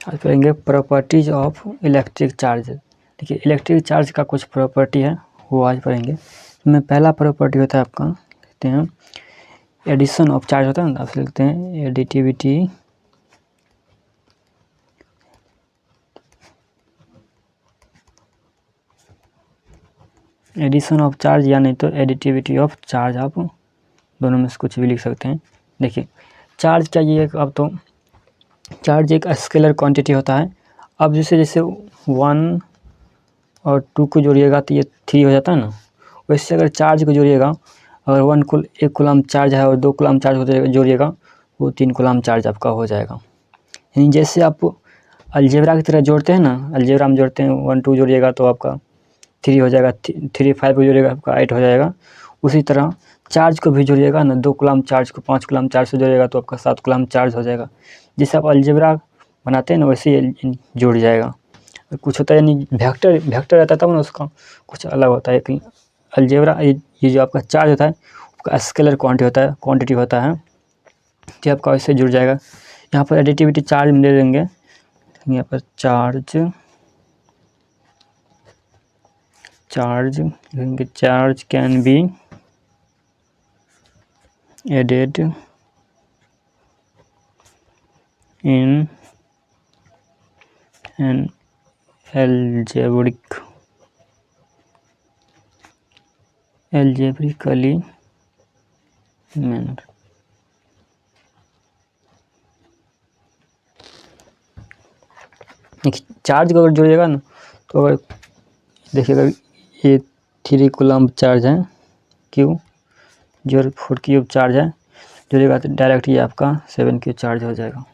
आज पढ़ेंगे properties of electric charge. देखिए इलेक्ट्रिक चार्ज का कुछ प्रॉपर्टी है वो आज पढ़ेंगे। इसमें पहला प्रॉपर्टी होता है आपका, लिखते हैं एडिशन ऑफ चार्ज होता है ना, आप लिखते हैं एडिटिविटी एडिशन ऑफ चार्ज, या नहीं तो एडिटिविटी ऑफ चार्ज, आप दोनों में से कुछ भी लिख सकते हैं। देखिए चार्ज क्या ये अब तो चार्ज एक स्केलर क्वांटिटी होता है। अब जैसे जैसे 1 और 2 को जोड़िएगा तो ये 3 हो जाता है ना, वैसे अगर चार्ज को जोड़िएगा, अगर 1 कूलम चार्ज है और 2 कूलम चार्ज को जोड़िएगा वो 3 कूलम चार्ज आपका हो जाएगा। यानी जैसे आप अलजेब्रा की तरह जोड़ते हैं ना, अलजेब्रा में जोड़ते हैं 1 2 जोड़िएगा तो आपका 3 हो जाएगा, 3 5 को जोड़िएगा आपका 8 हो जाएगा। उसी तरह चार्ज को भी जोड़िएगा ना, 2 कूलम चार्ज को 5 कूलम चार्ज से जोड़िएगा तो आपका 7 कूलम चार्ज हो जाएगा। जैसे आप अलजेब्रा बनाते हैं ना वैसे ही जुड़ जाएगा। कुछ होता है यानी वेक्टर रहता है तब ना उसका कुछ अलग होता है। कहीं अलजेब्रा ये जो आपका चार्ज होता है उसका स्केलर क्वांटिटी होता है जो आपका वैसे जुड़ जाएगा। यहाँ पर एडिटिविटी चार्ज में दे देंगे, यहाँ पर charge can be added in an algebraically manner। Charge को अगर जोड़िएगा ना तो अगर देखिएगा ये 3 कूलम चार्ज है, क्यू 0.4 क्यूब चार्ज है, जोड़िएगा तो डायरेक्ट ये आपका 7 क्यू चार्ज हो जाएगा।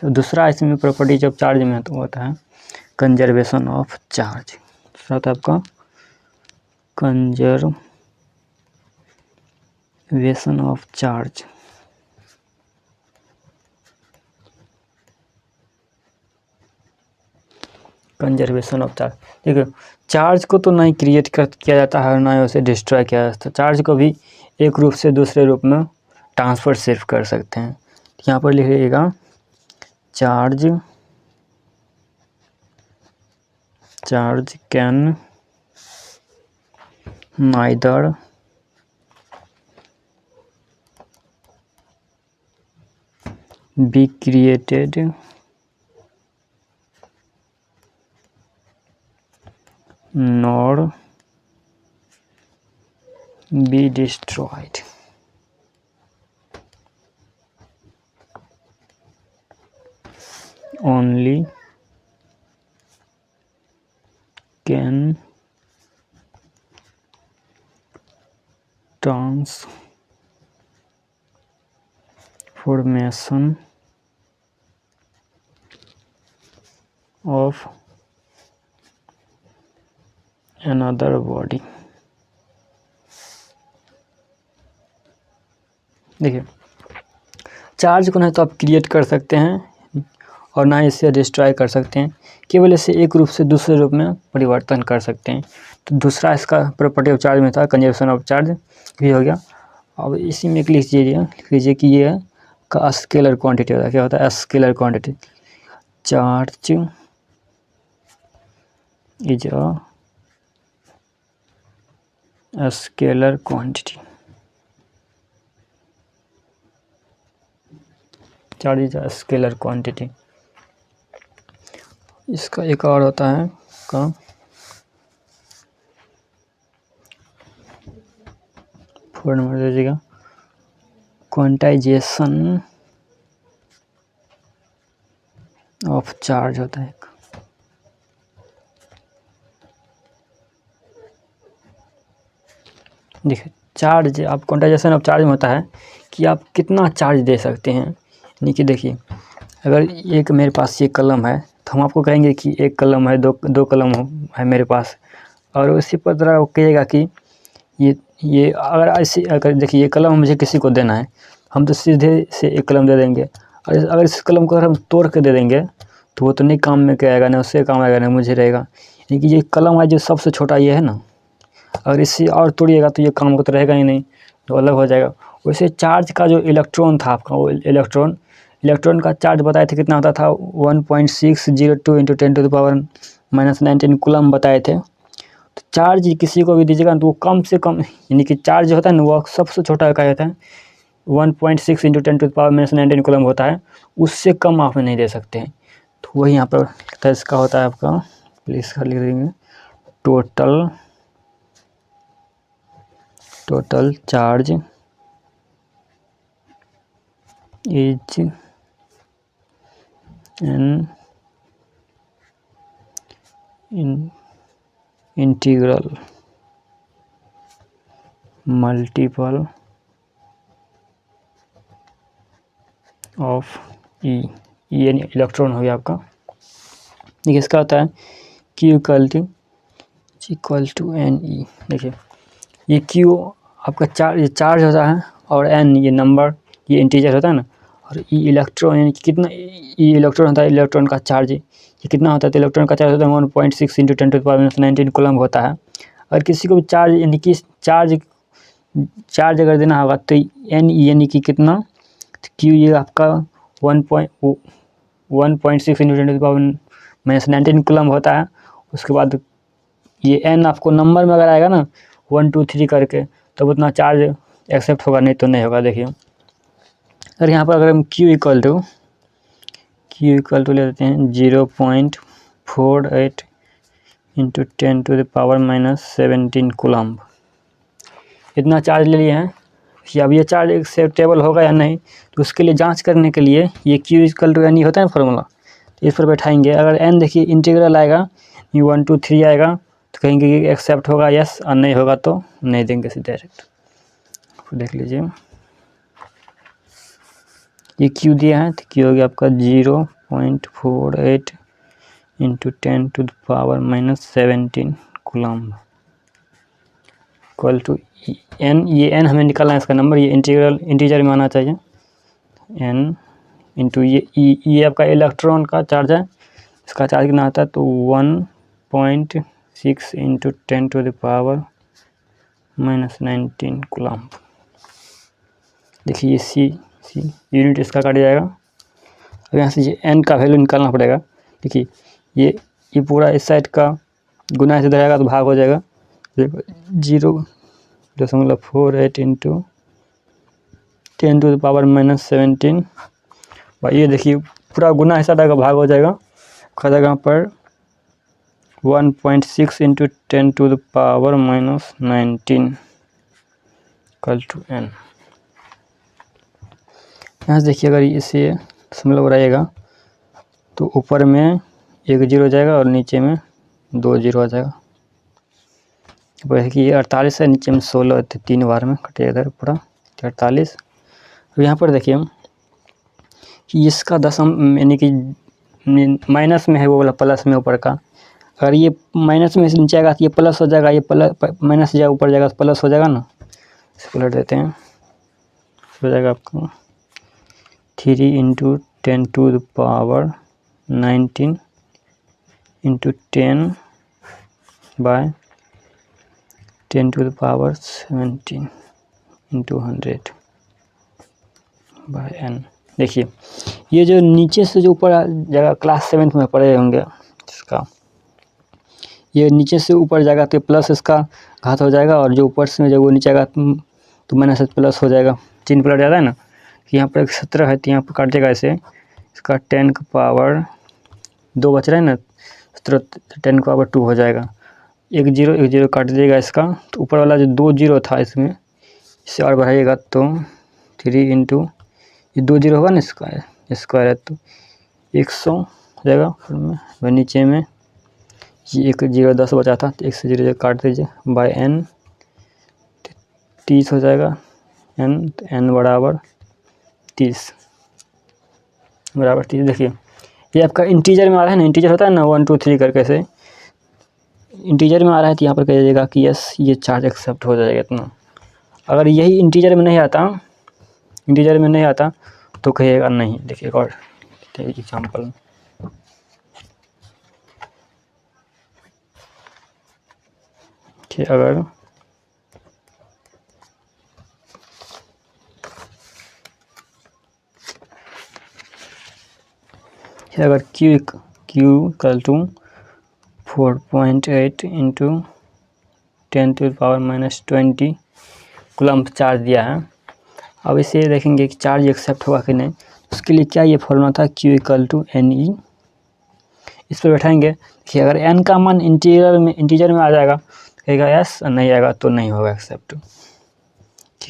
दूसरा इसमें प्रॉपर्टी जब चार्ज में है तो होता है कंजर्वेशन ऑफ चार्ज। दूसरा होता है आपका conservation of charge. Conservation of charge, देखिए चार्ज को तो नहीं क्रिएट किया जाता है, ना ही उसे डिस्ट्रॉय किया जाता है। चार्ज को भी एक रूप से दूसरे रूप में ट्रांसफ़र सिर्फ कर सकते हैं। यहाँ पर लिखिएगा charge can neither be created nor be destroyed। only can transformation of another body। देखिए चार्ज को ना तो आप क्रिएट कर सकते हैं और ना इसे डिस्ट्रॉय कर सकते हैं, केवल इसे एक रूप से दूसरे रूप में परिवर्तन कर सकते हैं। तो दूसरा इसका प्रॉपर्टी ऑफ चार्ज में था कंजर्वेशन ऑफ चार्ज, भी हो गया। अब इसी में लिख लीजिए कि ये का स्केलर क्वांटिटी होता है। क्या होता है? Scalar quantity. Charge is a scalar quantity. Charge is a scalar quantity. इसका एक और होता है का फोर नंबर दे दीजिएगा, क्वांटाइजेशन ऑफ चार्ज होता है। देखिए चार्ज आप क्वांटाइजेशन ऑफ चार्ज में होता है कि आप कितना चार्ज दे सकते हैं। यानी कि देखिए अगर एक मेरे पास ये कलम है तो हम आपको कहेंगे कि एक कलम है, दो कलम है मेरे पास, और उसी पर तरह वो कहेगा कि ये अगर देखिए ये कलम मुझे किसी को देना है, हम तो सीधे से एक कलम दे देंगे। और अगर इस कलम को अगर हम तोड़ के दे देंगे तो वो तो नहीं काम में क्या आएगा, ना उससे काम आएगा ना मुझे रहेगा। यानी कि ये कलम है जो सबसे छोटा ये है ना, अगर इससे और तोड़िएगा तो ये काम को तो रहेगा ही नहीं, तो अलग हो जाएगा। वैसे चार्ज का जो इलेक्ट्रॉन था आपका, वो इलेक्ट्रॉन इलेक्ट्रॉन का चार्ज बताए थे कितना होता था 1.602 इंटू 10⁻⁻19 कूलम बताए थे। तो चार्ज किसी को भी दीजिएगा तो वो कम से कम, यानी कि चार्ज जो होता है ना वो सबसे छोटा इकाई होता है 1.6 इंटू 10⁻19 कूलम होता है, उससे कम आप नहीं दे सकते हैं। तो वही यहाँ पर इसका होता है आपका, प्लीज़ लिख देंगे total charge is an integral multiple of e यानी इलेक्ट्रॉन हो गया आपका। देखिए इसका होता है Q equal to n e. देखिए ये Q आपका चार्ज होता है और n ये नंबर, ये इंटीजर होता है ना, और ई इलेक्ट्रॉन यानी कि कितना ई इलेक्ट्रॉन होता है, इलेक्ट्रॉन का चार्ज ये कितना होता है, तो इलेक्ट्रॉन का चार्ज होता है 1.6 इंटू 10⁻19 कूलम होता है। अगर किसी को भी चार्ज यानी कि चार्ज अगर देना होगा तो n यानी कि कितना, तो Q ये आपका 1.6 इंटू 10⁻19 कूलम होता है। उसके बाद ये n आपको नंबर में अगर आएगा ना 1 2 3 करके तब उतना चार्ज एक्सेप्ट होगा, नहीं तो नहीं होगा। देखिए अगर यहाँ पर अगर हम Q इक्वल टू ले लेते हैं 0.48 इंटू 10⁻⁻17 कूलम, इतना चार्ज ले लिए हैं कि अब ये चार्ज एक्सेप्टेबल होगा या नहीं, तो उसके लिए जांच करने के लिए ये Q इक्वल टू एन ही होता है फार्मूला, तो इस पर बैठाएंगे। अगर n देखिए इंटीग्रल आएगा 1 2 3 आएगा तो कहेंगे कि एक्सेप्ट होगा यस, और नहीं होगा तो नहीं देंगे सीधे डायरेक्ट। देख लीजिए ये Q दिया है तो Q हो गया आपका 0.48 into 10⁻⁻17 coulomb equal to n। ये n हमें निकालना है इसका नंबर, ये इंटीजर में आना चाहिए n इंटू ये आपका इलेक्ट्रॉन का चार्ज है, इसका चार्ज कितना आता है तो 1.6 इंटू 10⁻⁻19 कूलम। देखिए सी यूनिट इसका काट जाएगा। अब यहाँ से ये n का वैल्यू निकालना पड़ेगा। देखिए ये पूरा इस साइड का गुना से जाएगा तो भाग हो जाएगा, 0.48 इंटू 10⁻⁻17। और ये देखिए पूरा गुना हिस्सा का भाग हो जाएगा, खा जाएगा यहाँ पर 1.6 इंटू 10⁻⁻19 इक्वल टू n। यहाँ से देखिए अगर इसे दशमलव बनाइएगा तो ऊपर में 1 0 हो जाएगा और नीचे में 2 0 आ जाएगा। वैसे कि ये 48 है, नीचे में 16 है, 3 बार में कटेगा इधर पूरा 48। अब यहाँ पर देखिए कि इसका दशम यानी कि माइनस में है वो वाला, प्लस में ऊपर का। अगर ये माइनस में से नीचे आएगा तो ये प्लस हो जाएगा, ये माइनस जाएगा ऊपर जाएगा तो प्लस हो जाएगा ना। इसको पलट देते हैं, हो जाएगा आपको 3 into 10⁻19 into 10/10⁻17 into 100 by n। देखिए ये जो नीचे से जो ऊपर जाएगा, क्लास 7th में पढ़े होंगे इसका, ये नीचे से ऊपर जाएगा तो प्लस इसका घात हो जाएगा, और जो ऊपर से जब वो नीचे आएगा तो माइनस से प्लस हो जाएगा, चिन्ह पलट जाता है ना। यहाँ पर 17 है तो यहाँ पर काटेगा ऐसे, इसका 10⁻2 बच रहा है ना, 10⁻2 हो जाएगा। 1 0 काट देगा इसका, तो ऊपर वाला जो 2 0 था इसमें, इसे और बढ़ाइएगा तो 3 इंटू ये 2 0 होगा ना, स्क्वायर है तो 100 हो जाएगा। फिर में नीचे में ये 1 0 10 बचा था तो 1 से 0 काट दीजिए बाय n, 30 हो जाएगा n, तो n बराबर 30 बराबर 30। देखिए ये आपका इंटीजर में आ रहा है ना, इंटीजर होता है ना 1 2 3 करके से इंटीजर में आ रहा है तो यहाँ पर कह दीजिएगा कि यस ये चार्ज एक्सेप्ट हो जाएगा इतना। अगर यही इंटीजर में नहीं आता तो कहिएगा नहीं। देखिए और एग्जाम्पल, अगर अगर Q equal to 4.8 into 10⁻⁻20 coulomb charge दिया है। अब इसे देखेंगे कि चार्ज एक्सेप्ट होगा कि नहीं। उसके लिए क्या ये फॉर्मूला था, Q इक्वल टू NE। इस पर बैठाएंगे कि अगर n का मान इंटीजर में आ जाएगा कहेगा यस, नहीं आएगा तो नहीं होगा एक्सेप्ट।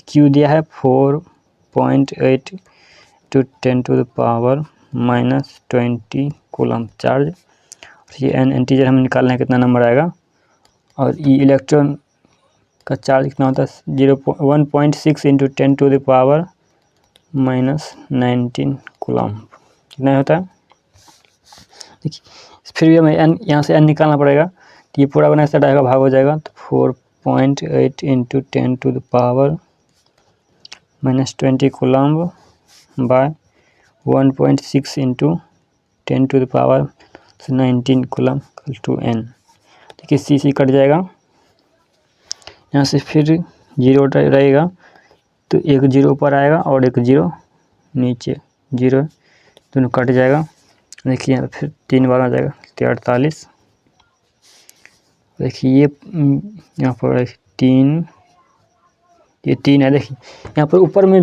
Q दिया है 4.8 टू 10⁻⁻20 कूलम्ब चार्ज। ये n इंटीजर हमें निकालना है कितना नंबर आएगा, और ई इलेक्ट्रॉन का चार्ज कितना होता है 1.6 इंटू 10⁻⁻19 कूलम्ब कितना होता है। देखिए फिर भी हमें n यहाँ से n निकालना पड़ेगा, तो ये पूरा बना सेट आएगा, भाग हो जाएगा, तो 4.8 into 10⁻⁻20 coulomb by 1.6 into 10⁻⁻19 coulomb to n। देखिए सी कट जाएगा, यहाँ से फिर 0 रहेगा, तो एक 0 ऊपर आएगा और एक 0 नीचे, 0 दोनों कट जाएगा। देखिए यहाँ फिर 3 बार आ जाएगा, 48। देखिए ये यहाँ पर 3, ये 3 है। देखिए यहाँ पर ऊपर में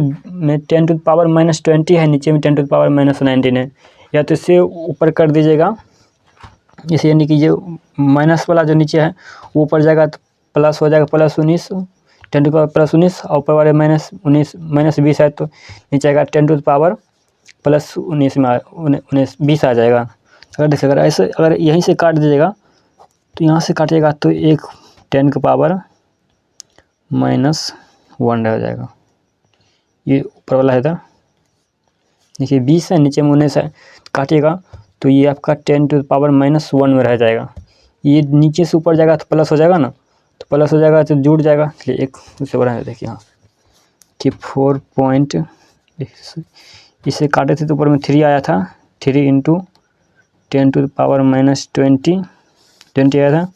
10⁻⁻20 है, नीचे में 10⁻⁻19 है, या तो इससे ऊपर कर दीजिएगा, इसे यानी कि जो माइनस वाला जो नीचे है वो ऊपर जाएगा तो प्लस हो जाएगा, +19 10⁻+19, और ऊपर वाले -20 है तो नीचे आएगा 10⁻+19 में 20 आ जाएगा। अगर देखिए अगर ऐसे अगर यहीं से काट दीजिएगा तो यहाँ से काटिएगा तो एक 10⁻⁻1 रह जाएगा, ये ऊपर वाला है इधर। देखिए 20 है, नीचे में 19 है, काटिएगा तो ये आपका 10⁻⁻1 में रह जाएगा। ये नीचे से ऊपर जाएगा तो प्लस हो जाएगा ना, तो प्लस हो जाएगा तो जुड़ जाएगा, इसलिए एक दूसरे बना। देखिए यहाँ कि 4 पॉइंट, इसे काटे थे तो ऊपर में 3 आया था, 3 इंटू 10⁻⁻20 आया था।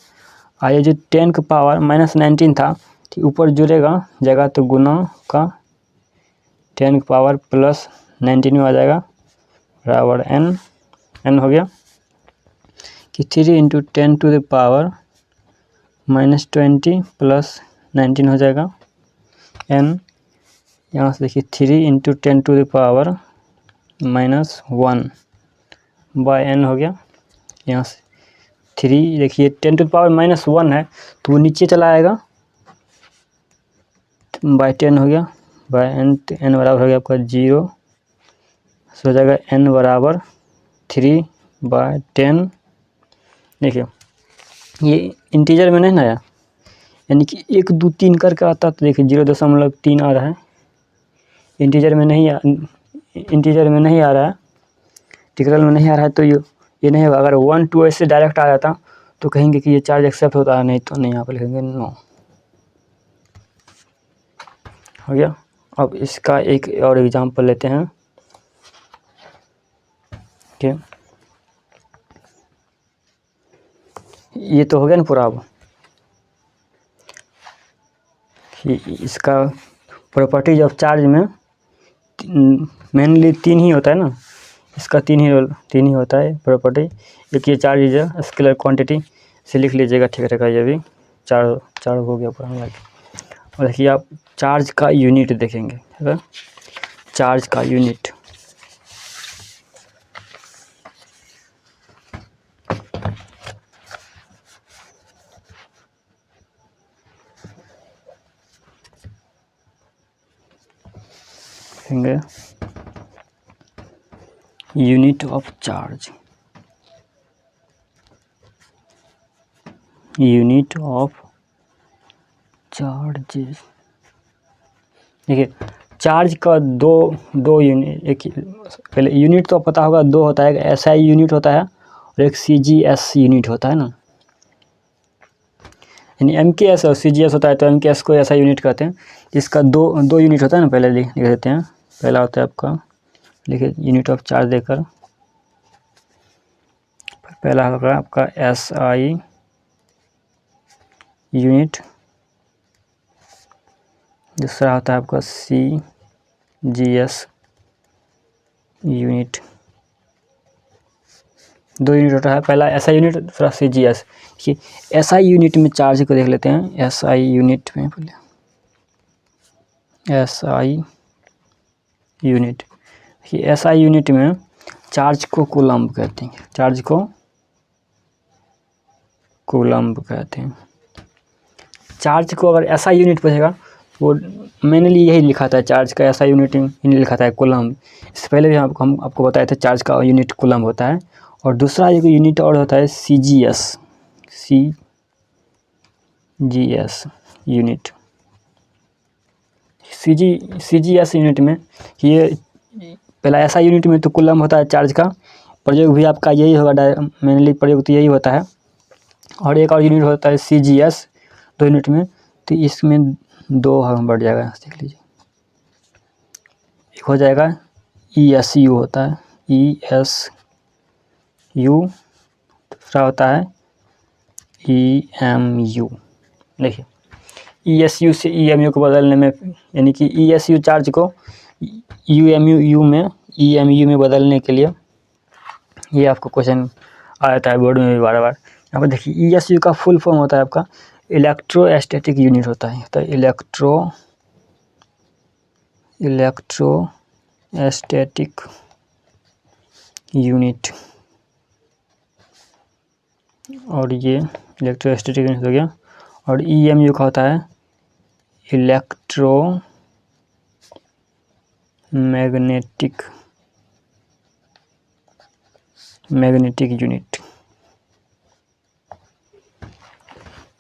आइए जो 10⁻⁻19 था तो ऊपर जुड़ेगा जाएगा तो गुना का 10⁻+19 में आ जाएगा, बराबर n हो गया कि 3 इंटू 10⁻⁻20 प्लस 19 हो जाएगा n। यहाँ से देखिए 3 इंटू 10⁻⁻1 बाय n हो गया। यहाँ से 3 देखिए 10⁻⁻1 है तो वो नीचे चला आएगा, बाय 10 हो गया, बाय n, तो n बराबर हो गया आपका 0, हो जाएगा n बराबर 3/10। देखिए ये इंटीजर में नहीं ना आया, यानी कि 1 2 3 करके आता तो देखिए 0.3 आ रहा है, इंटीजर में नहीं आ रहा है, इंटीग्रल में नहीं आ रहा है, तो ये नहीं होगा। अगर 1 2 ऐसे डायरेक्ट आ जाता तो कहेंगे कि ये चार्ज एक्सेप्ट होता है, नहीं तो नहीं, यहाँ पर लिखेंगे नो। हो गया। अब इसका एक और एग्जांपल लेते हैं। ठीक, ये तो हो गया ना पूरा। अब इसका प्रॉपर्टीज ऑफ चार्ज में मेनली 3 ही होता है ना, इसका 3 ही होता है प्रॉपर्टी। एक ये charge is a scalar quantity से लिख लीजिएगा, ठीक रहेगा। ये भी चार हो गया पूरा। और देखिए आप चार्ज का यूनिट देखेंगे, ठीक है, चार्ज का यूनिट देखेंगे, unit of charge, unit of charges. देखिए चार्ज का दो यूनिट, एक पहले यूनिट तो पता होगा, 2 होता है, एक SI यूनिट होता है और एक CGS यूनिट होता है ना, यानी MKS और CGS होता है, तो MKS को SI यूनिट कहते हैं। इसका दो यूनिट होता है ना, पहले लिख देते हैं। पहला होता है आपका, लिखिए यूनिट ऑफ चार्ज देकर, पहला होगा आपका SI यूनिट, दूसरा होता है आपका CGS यूनिट। 2 यूनिट होता है, पहला SI यूनिट, दूसरा CGS। देखिए SI यूनिट में चार्ज को देख लेते हैं। SI यूनिट में पहले SI यूनिट, देखिए SI यूनिट में चार्ज को कूलम्ब कहते हैं, चार्ज को कूलम्ब कहते हैं। चार्ज को अगर SI यूनिट पूछेगा वो मेनली यही लिखा था, चार्ज का SI यूनिट नहीं लिखा था कूलम्ब। इससे पहले भी हम आपको बताए थे चार्ज का यूनिट कूलम्ब होता है। और दूसरा एक यूनिट और होता है CGS यूनिट। CGS यूनिट में ये पहला SI यूनिट में तो कूलम्ब होता है चार्ज का, प्रयोग भी आपका यही होगा, मेनली प्रयोग तो यही होता है। और एक और यूनिट होता है CGS 2 यूनिट में, तो इसमें 2 बढ़ जाएगा, देख लीजिए। एक हो जाएगा ESU होता है, ESU, दूसरा होता है EMU। देखिए ESU से EMU को बदलने में, यानी कि ESU चार्ज को EMU में बदलने के लिए ये आपको क्वेश्चन आ जाता है बोर्ड में भी बार बार। यहाँ पर देखिए ESU का फुल फॉर्म होता है आपका इलेक्ट्रोस्टैटिक यूनिट होता है, तो इलेक्ट्रोस्टैटिक यूनिट। और ये इलेक्ट्रोस्टैटिक यूनिट हो गया। और EMU का होता है मैग्नेटिक यूनिट।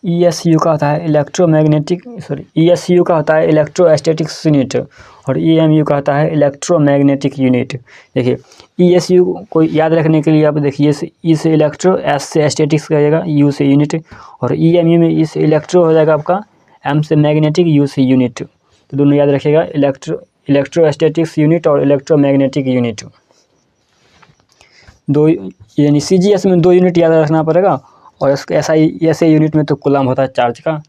ESU का होता है ESU का होता है इलेक्ट्रोस्टैटिक्स यूनिट, और EMU का होता है इलेक्ट्रोमैग्नेटिक यूनिट। देखिए ESU को याद रखने के लिए आप देखिए E से इलेक्ट्रो, S से स्टैटिक्स करिएगा, U से यूनिट, और EMU में E से इलेक्ट्रो हो जाएगा आपका, M से मैग्नेटिक, U से यूनिट। तो दोनों याद रखिएगा, इलेक्ट्रोस्टैटिक्स यूनिट और इलेक्ट्रोमैग्नेटिक यूनिट। दो, यानी CGS में 2 यूनिट याद रखना पड़ेगा, और इसके SI यूनिट में तो कूलम्ब होता है चार्ज का,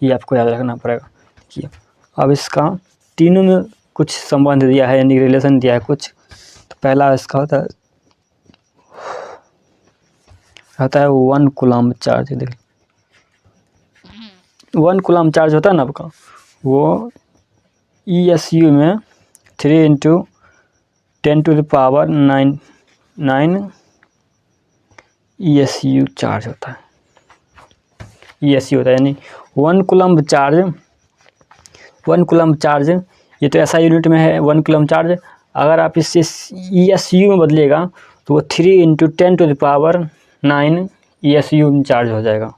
ये आपको याद रखना पड़ेगा। देखिए अब इसका तीनों में कुछ संबंध दिया है, यानी रिलेशन दिया है कुछ। तो पहला इसका होता है 1 कूलम्ब चार्ज। देखिए 1 कूलम्ब चार्ज होता है ना आपका, वो ESU में 3 × 10⁹ ESU चार्ज होता है। ESU होता है, यानी 1 कूलम्ब चार्ज, ये तो SI यूनिट में है 1 कूलम्ब चार्ज। अगर आप इससे ESU में बदलिएगा तो वो 3 × 10⁹ ESU में चार्ज हो जाएगा,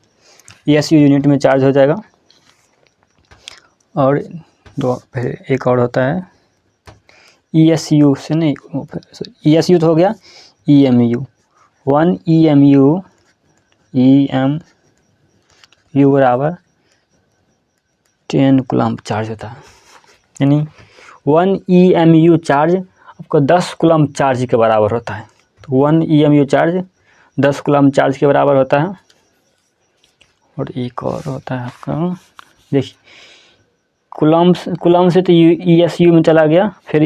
ESU यूनिट में चार्ज हो जाएगा। और एक और होता है ESU से नहीं, ESU तो हो गया, EMU 1 EMU बराबर 10 कूलम्ब चार्ज होता है, यानी 1 EMU चार्ज आपको 10 कूलम्ब चार्ज के बराबर होता है। तो 1 EMU चार्ज 10 कूलम्ब चार्ज के बराबर होता है। और एक और होता है आपका, देखिए कूलम्ब से तो ESU में चला गया, फिर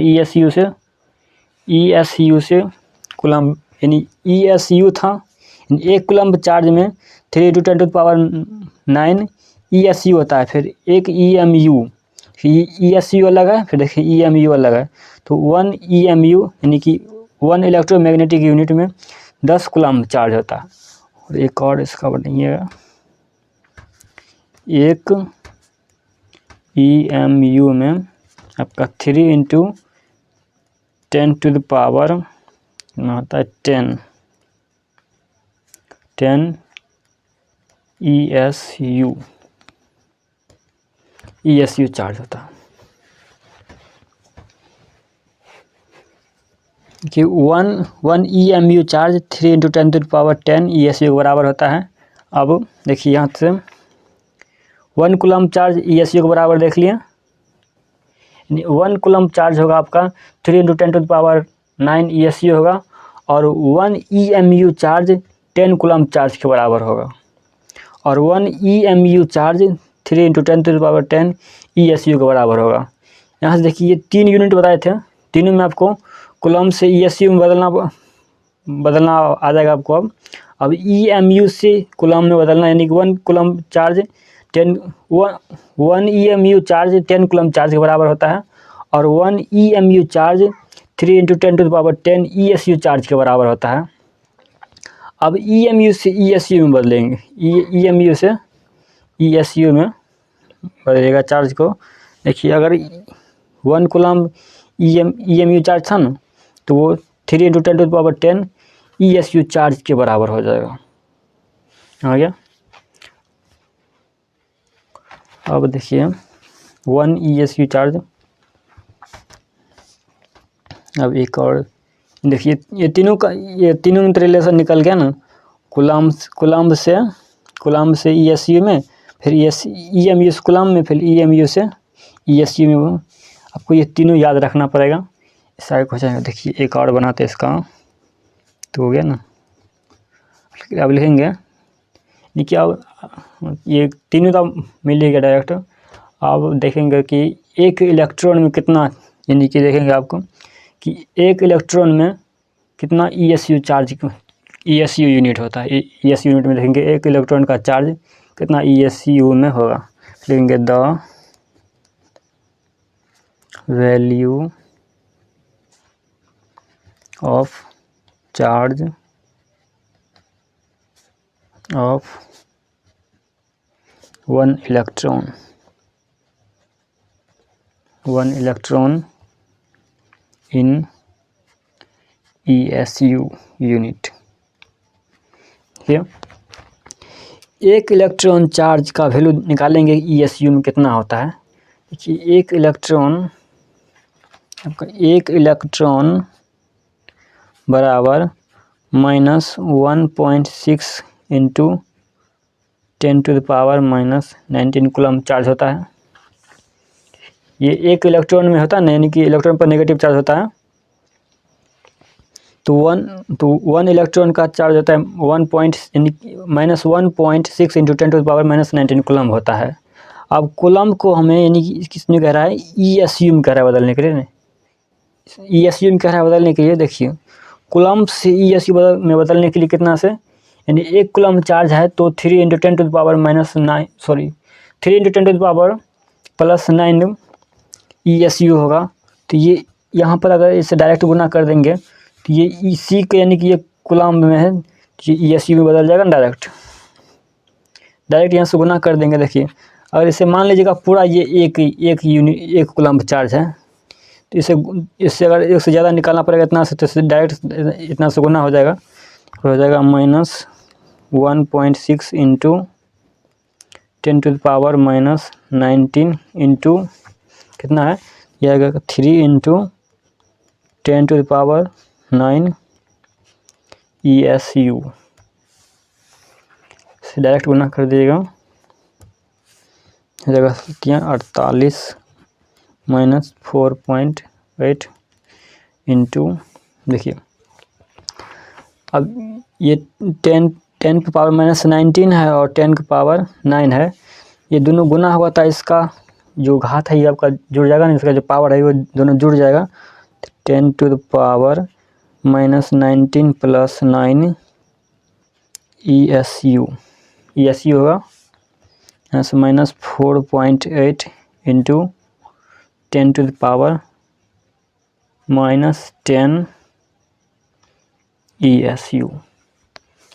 ESU से कूलम्ब, यानी ESU था, 1 कूलम्ब चार्ज में 3 × 10⁹ ESU होता है, फिर एक EMU, ESU अलग है, फिर देखिए EMU अलग है। तो 1 EMU यानी कि 1 इलेक्ट्रोमैग्नेटिक यूनिट में 10 कूलम्ब चार्ज होता है। और एक और इसका बनाइएगा, एक EMU में आपका 3 × 10⁻, होता है 10 ESU चार्ज होता है। कि 1 EMU चार्ज 3 × 10⁻10 ESU के बराबर होता है। अब देखिए यहाँ से 1 कूलम्ब चार्ज ESU के बराबर देख लिए, 1 कूलम्ब चार्ज होगा आपका 3 × 10⁻9 ESU होगा, और 1 EMU चार्ज 10 कूलम्ब चार्ज के बराबर होगा, और 1 EMU चार्ज 3 × 10⁻10 ESU के बराबर होगा। यहाँ से देखिए ये 3 यूनिट बताए थे, तीनों में आपको कूलम्ब से ESU में बदलना आ जाएगा आपको। अब EMU से कूलम में बदलना, यानी कि 1 coulomb charge 1 EMU charge 10 coulomb charge के बराबर होता है, और 1 EMU चार्ज 3 × 10⁻10 ESU चार्ज के बराबर होता है। अब EMU से ESU में बदलेंगे, EMU से ESU में बदलेगा चार्ज को। देखिए अगर 1 कूलम EMU चार्ज था ना, तो वो 3 × 10⁻10 ESU चार्ज के बराबर हो जाएगा। आ गया। अब देखिए 1 ESU चार्ज, अब एक और देखिए, ये तीनों में रिलेशन निकल गया ना, कूलम से ESU में, फिर EMU से कूलम में, फिर EMU से ESU में। आपको ये तीनों याद रखना पड़ेगा, सारे हो जाएगा। देखिए एक और बनाते हैं इसका, तो हो गया ना। अब लिखेंगे देखिए, अब ये तीनों तो मिल ही गया डायरेक्ट। अब देखेंगे कि एक इलेक्ट्रॉन में कितना, यानी कि देखेंगे आपको कि एक इलेक्ट्रॉन में कितना ESU चार्ज, ESU यूनिट होता है। ESU यूनिट में देखेंगे एक इलेक्ट्रॉन का चार्ज कितना ESU में होगा। लिखेंगे the value of charge of 1 electron in ESU unit. एक इलेक्ट्रॉन चार्ज का वैल्यू निकालेंगे ESU में कितना होता है। देखिए एक इलेक्ट्रॉन बराबर -1.6 × 10⁻−19 कूलम चार्ज होता है। ये एक इलेक्ट्रॉन में होता है ना, यानी कि इलेक्ट्रॉन पर नेगेटिव चार्ज होता है। तो 1 इलेक्ट्रॉन का चार्ज होता है -1.6 × 10⁻−19 कूलम होता है। अब कूलम को हमें, यानी कि किसने कह रहा है, ESU में कह रहा है बदलने के लिए ना, ESU में कह रहा है बदलने के लिए। देखिए कूलम से ESU में बदलने के लिए कितना से, यानी 1 कूलम चार्ज है तो 3 × 10⁻+9 ESU होगा। तो ये यहाँ पर अगर इसे डायरेक्ट गुना कर देंगे तो ये इसी के, यानी कि ये कूलम में है, ये ESU में बदल जाएगा ना डायरेक्ट यहाँ से गुना कर देंगे। देखिए अगर इसे मान लीजिएगा पूरा ये एक कूलम चार्ज है, तो इससे अगर एक से ज़्यादा निकालना पड़ेगा इतना से, तो डायरेक्ट इतना से गुना हो जाएगा -1.6 × 10⁻−19 कितना है, यह आएगा 3 × 10⁻9 ESU से डायरेक्ट गुना कर दीजिएगा, हो जाएगा 48 - 4.8 × देखिए अब ये 10⁻−19 है और 10⁻9 है, ये दोनों गुना हुआ था, इसका जो घात है ये आपका जुड़ जाएगा ना, इसका जो पावर है वो दोनों जुड़ जाएगा। 10⁻−19 + 9 ESU होगा, यहाँ से -4.8 × 10⁻−10 ESU।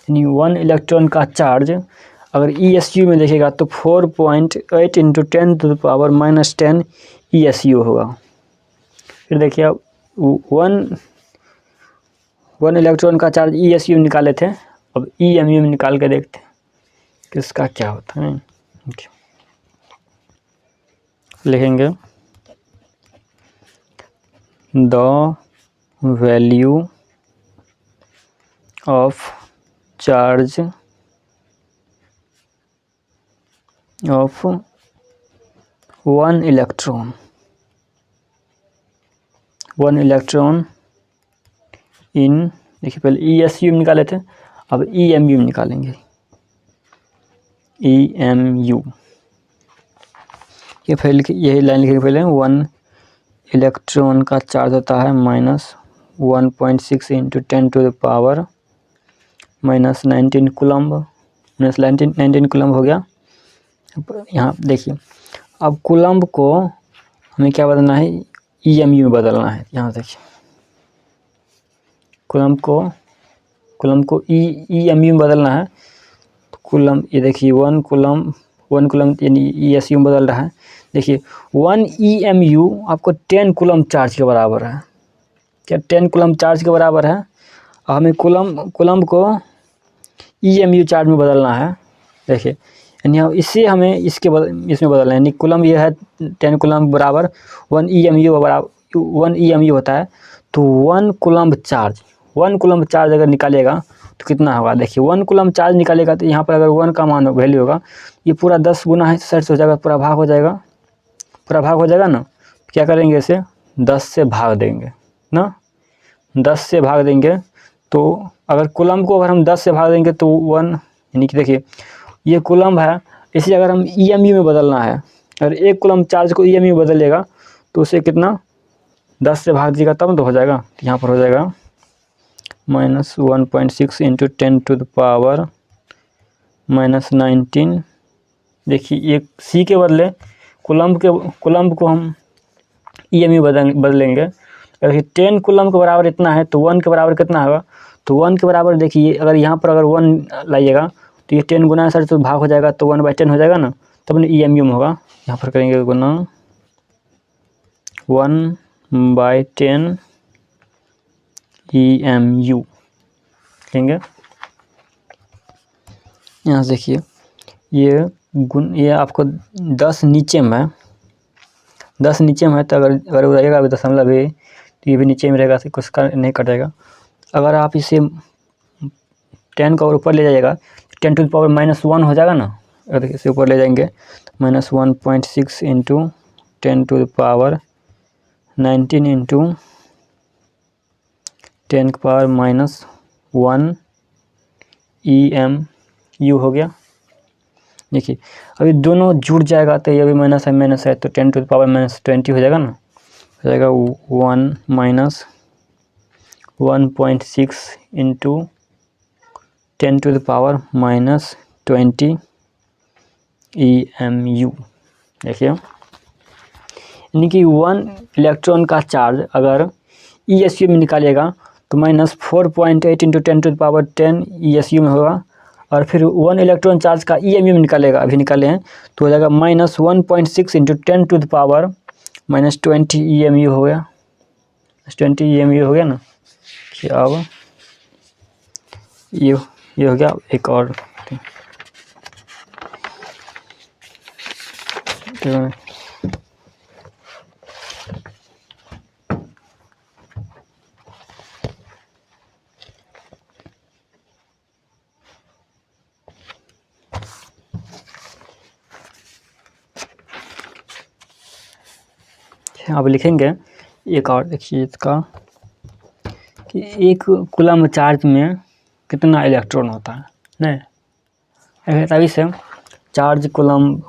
यानी 1 इलेक्ट्रॉन का चार्ज अगर ESU में देखेगा तो 4.8 × 10⁻−10 ESU होगा। फिर देखिए 1 इलेक्ट्रॉन का चार्ज ESU में निकाले थे, अब EMU में निकाल के देखते हैं किसका क्या होता है। लिखेंगे the value of charge of 1 electron in, देखिए पहले ESU में निकाले थे, अब EMU में निकालेंगे। EMU ये यही लाइन लिखेंगे पहले। 1 इलेक्ट्रॉन का चार्ज होता है 1.6 into 10 to the power minus 19 coulomb, minus 19 coulomb हो गया। यहाँ देखिए, अब कूलम्ब को हमें क्या बदलना है, EMU में बदलना है। यहाँ देखिए कूलम्ब को EMU में बदलना है। तो कूलम्ब, ये देखिए 1 कूलम्ब यानी ESU में बदल रहा है। देखिए 1 EMU आपको 10 कूलम्ब चार्ज के बराबर है। क्या 10 कूलम्ब चार्ज के बराबर है? हमें कूलम्ब को EMU चार्ज में बदलना है। देखिए यानी इससे हमें इसमें बदलना है। यानी कूलम्ब ये है 10 कूलम्ब बराबर 1 EMU बराबर 1 EMU होता है। तो 1 कूलम्ब चार्ज अगर निकालेगा तो कितना होगा? देखिए 1 कूलम्ब चार्ज निकालेगा तो यहाँ पर अगर 1 का मान वैल्यू होगा, ये पूरा 10 गुना है, 60 हो जाएगा, पूरा भाग हो जाएगा ना। क्या करेंगे, इसे 10 से भाग देंगे ना, 10 से भाग देंगे। तो अगर कूलम्ब को अगर हम 10 से भाग देंगे तो 1, यानी कि देखिए ये कूलम्ब है, इसे अगर हम EMU में बदलना है, अगर 1 कूलम्ब चार्ज को EMU में बदल लेगा तो उसे कितना 10 से भाग दीजिएगा तब तो हो जाएगा। यहाँ पर हो जाएगा minus 1.6 into 10 to the power minus 19। देखिए एक C के बदले कूलम्ब को हम EMU बदलेंगे। अगर 10 कूलम्ब के बराबर इतना है तो 1 के बराबर कितना होगा? तो 1 के बराबर देखिए, अगर यहाँ पर अगर 1 लाइएगा तो ये 10 गुना 60 तो भाग हो जाएगा, तो 1/10 हो जाएगा ना, तब ना EMU में होगा। यहाँ पर करेंगे गुना 1/10 EMU लेंगे। यहाँ से देखिए ये आपको 10 नीचे में है, 10 नीचे में है, तो अगर रहेगा अभी दशमलव भी, तो ये भी नीचे में रहेगा, कुछ का नहीं कटेगा। अगर आप इसे 10 का ऊपर ले जाइएगा, 10 टू द पावर -1 हो जाएगा ना। अगर इसे ऊपर ले जाएंगे तो -1.6 into 10 to the power 19 into 10 की पावर -1 EMU हो गया। देखिए अभी दोनों जुड़ जाएगा तो ये भी माइनस है, तो 10 टू द पावर -20 हो जाएगा ना, हो जाएगा 1 minus 1.6 into 10 to the power -20 EMU। देखिए यानी कि 1 इलेक्ट्रॉन का चार्ज अगर ESU में निकालेगा तो -4.8 into 10 to the power 10 ESU में होगा। और फिर 1 इलेक्ट्रॉन चार्ज का EMU में निकालेगा, अभी निकाले हैं, तो हो जाएगा -1.6 into 10 to the power -20 EMU हो गया, 20 EMU हो गया ना। अब ये हो गया। एक और अब लिखेंगे एक और। देखिए इसका कि 1 कूलम्ब चार्ज में कितना इलेक्ट्रॉन होता है नहीं, तभी से चार्ज कूलम्ब,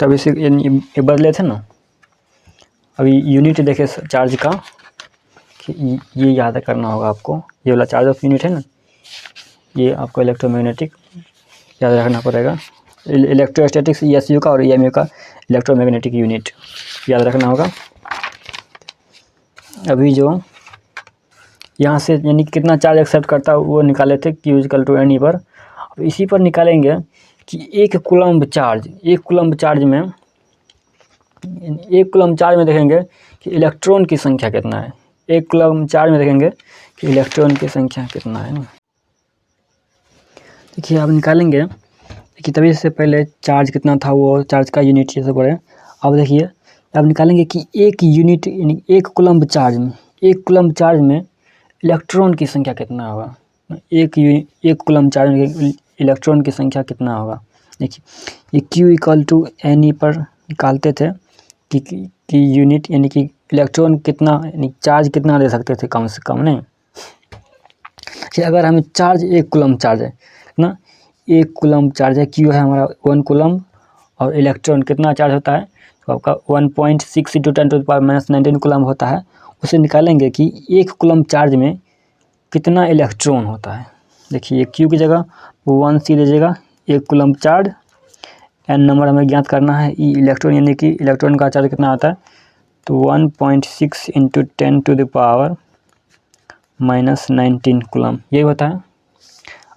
तभी से ये बदले थे ना। अभी यूनिट देखे चार्ज का, कि ये याद करना होगा आपको, ये वाला चार्ज ऑफ यूनिट है ना, ये आपको इलेक्ट्रोमैग्नेटिक याद रखना पड़ेगा। इलेक्ट्रोस्टैटिक्स ESU का और EMU का इलेक्ट्रोमैग्नेटिक यूनिट याद रखना होगा। अभी जो यहाँ से यानी कितना चार्ज एक्सेप्ट करता है वो निकाले थे, Q = NE पर। अब इसी पर निकालेंगे कि 1 कूलम्ब चार्ज में देखेंगे कि इलेक्ट्रॉन की संख्या कितना है। 1 कूलम्ब चार्ज में देखेंगे कि इलेक्ट्रॉन की संख्या कितना है ना। देखिए अब निकालेंगे कि तभी से पहले चार्ज कितना था, वो चार्ज का यूनिट ये सब है। अब देखिए अब निकालेंगे कि 1 यूनिट यानी 1 कूलम्ब चार्ज में इलेक्ट्रॉन की संख्या कितना होगा। 1 कूलम्ब चार्ज में इलेक्ट्रॉन की संख्या कितना होगा। देखिए ये Q = NE पर निकालते थे कि यूनिट यानी कि इलेक्ट्रॉन कितना यानी चार्ज कितना दे सकते थे कम से कम नहीं। कि अगर हमें चार्ज 1 कूलम्ब चार्ज है ना, 1 कूलम्ब चार्ज है, Q है हमारा 1 कूलम्ब, और इलेक्ट्रॉन कितना चार्ज होता है तो आपका 1.6 into 10 to the power -19 coulomb होता है। उसे निकालेंगे कि 1 कूलम्ब चार्ज में कितना इलेक्ट्रॉन होता है। देखिए Q की जगह 1 C लीजिएगा, 1 कूलम्ब चार्ज, n नंबर हमें ज्ञात करना है, E इलेक्ट्रॉन यानी कि इलेक्ट्रॉन का चार्ज कितना आता है, तो 1.6 × 10⁻⁻19 कूलम्ब ये होता है।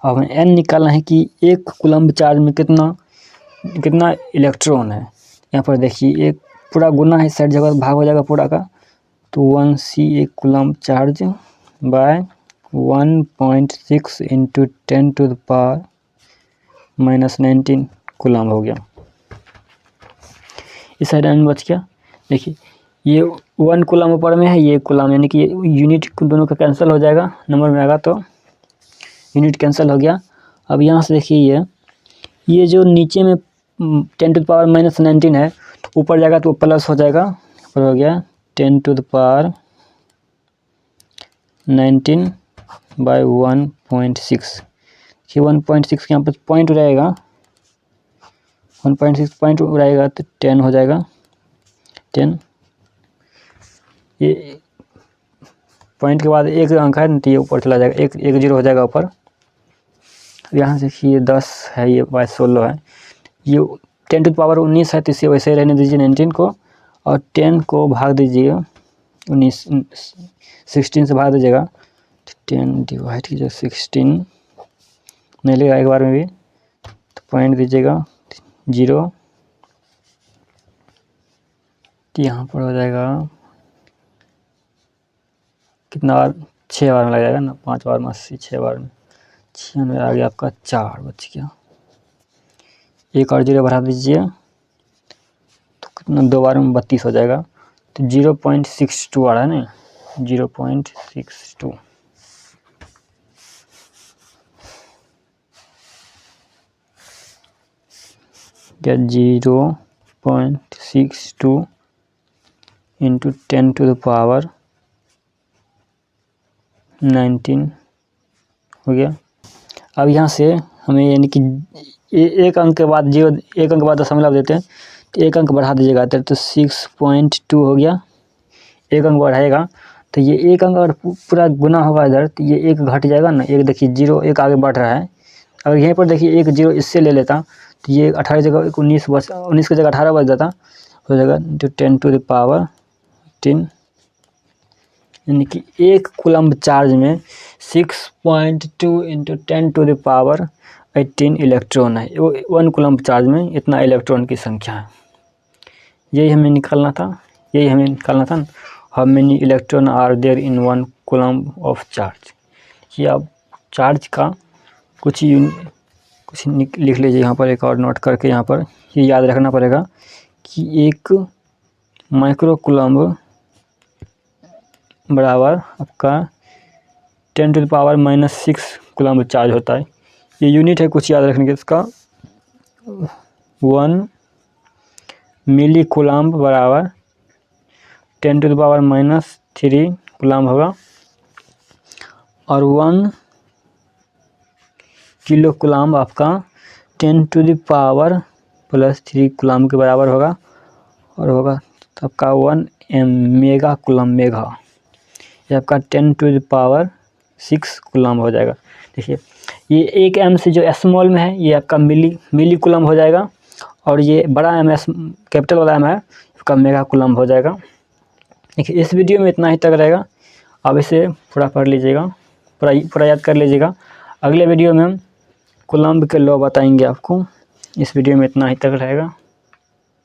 अब हमें n निकालना है कि 1 कूलम्ब चार्ज में कितना इलेक्ट्रॉन है। यहाँ पर देखिए एक पूरा गुना है, साइड जगह भाग हो जाएगा पूरा का, तो 1 C 1 coulomb charge by 1.6 × 10⁻⁻19 coulomb हो गया। इस साइड n बच गया। देखिए ये 1 कूलम्ब ऊपर में है, ये कूलम्ब, यानी कि यूनिट दोनों का कैंसिल हो जाएगा, नंबर में आएगा तो यूनिट कैंसिल हो गया। अब यहाँ से देखिए ये जो नीचे में 10⁻⁻19 है, तो ऊपर जाएगा तो प्लस हो जाएगा, ऊपर हो गया 10⁻19 बाय 1.6। कि 1.6 यहाँ पर पॉइंट रहेगा, 1.6 पॉइंट रहेगा तो 10 हो जाएगा, 10। ये पॉइंट के बाद एक अंक है तो ये ऊपर चला जाएगा, एक 0 हो जाएगा ऊपर। यहाँ से ये 10 है, ये बाय 16 है, ये 10⁻19 है, तो इसे वैसे रहने दीजिए 19 को, और 10 को भाग दीजिए 16 से भाग दीजिएगा, 10 डिवाइड कीजिए 16 नहीं लेगा एक बार में भी, तो पॉइंट दीजिएगा 0, तो यहाँ पर हो जाएगा कितना बार, 6 बार में लग जाएगा ना, 5 बार में 80, 6 बार में 96 आ गया आपका, 4 बच गया। एक और 0 बढ़ा दीजिए तो कितना, 2 बार में 32 हो जाएगा, तो 0.62 आ रहा है ना, 0.62। क्या 0.62 × 10⁻19 हो गया। अब यहाँ से हमें यानी कि एक अंक के बाद 0, एक अंक के बाद दशमलव देते हैं, तो एक अंक बढ़ा दीजिएगा तो 6.2 हो गया। एक अंक बढ़ाएगा तो ये एक अंक अगर पूरा गुना होगा इधर, तो ये एक घट जाएगा ना, एक देखिए 0 एक आगे बढ़ रहा है। अगर यहीं पर देखिए एक 0 इससे ले लेता तो ये 18 जगह 19 बच, 19 की जगह 18 बच जाता, हो जाएगा 10⁻10, यानी कि 1 कूलम्ब चार्ज में 6.2 × 10⁻18 इलेक्ट्रॉन है। 1 कूलम्ब चार्ज में इतना इलेक्ट्रॉन की संख्या है। यही हमें निकालना था, how many electron are there in 1 coulomb of charge. ये अब चार्ज का कुछ लिख लीजिए यहाँ पर, एक और नोट करके यहाँ पर ये याद रखना पड़ेगा कि 1 माइक्रो कूलम्ब बराबर आपका 10⁻⁻6 कूलम्ब चार्ज होता है। ये यूनिट है कुछ याद रखने के, इसका 1 मिली कूलम्ब बराबर 10⁻⁻3 कूलम्ब होगा, और 1 किलो कूलम्ब आपका 10⁻+3 कूलम्ब के बराबर होगा, और होगा तो आपका 1 मेगा कूलम्ब, ये आपका 10⁻6 कूलम्ब हो जाएगा। देखिए ये 1 m से जो स्मॉल में है ये आपका मिली कूलम्ब हो जाएगा, और ये बड़ा m है, कैपिटल वाला m है, आपका मेगा कूलम्ब हो जाएगा। देखिए इस वीडियो में इतना ही तक रहेगा, अब इसे पूरा पढ़ लीजिएगा, पूरा याद कर लीजिएगा। अगले वीडियो में हम कूलम्ब के लॉ बताएंगे आपको। इस वीडियो में इतना ही तक रहेगा।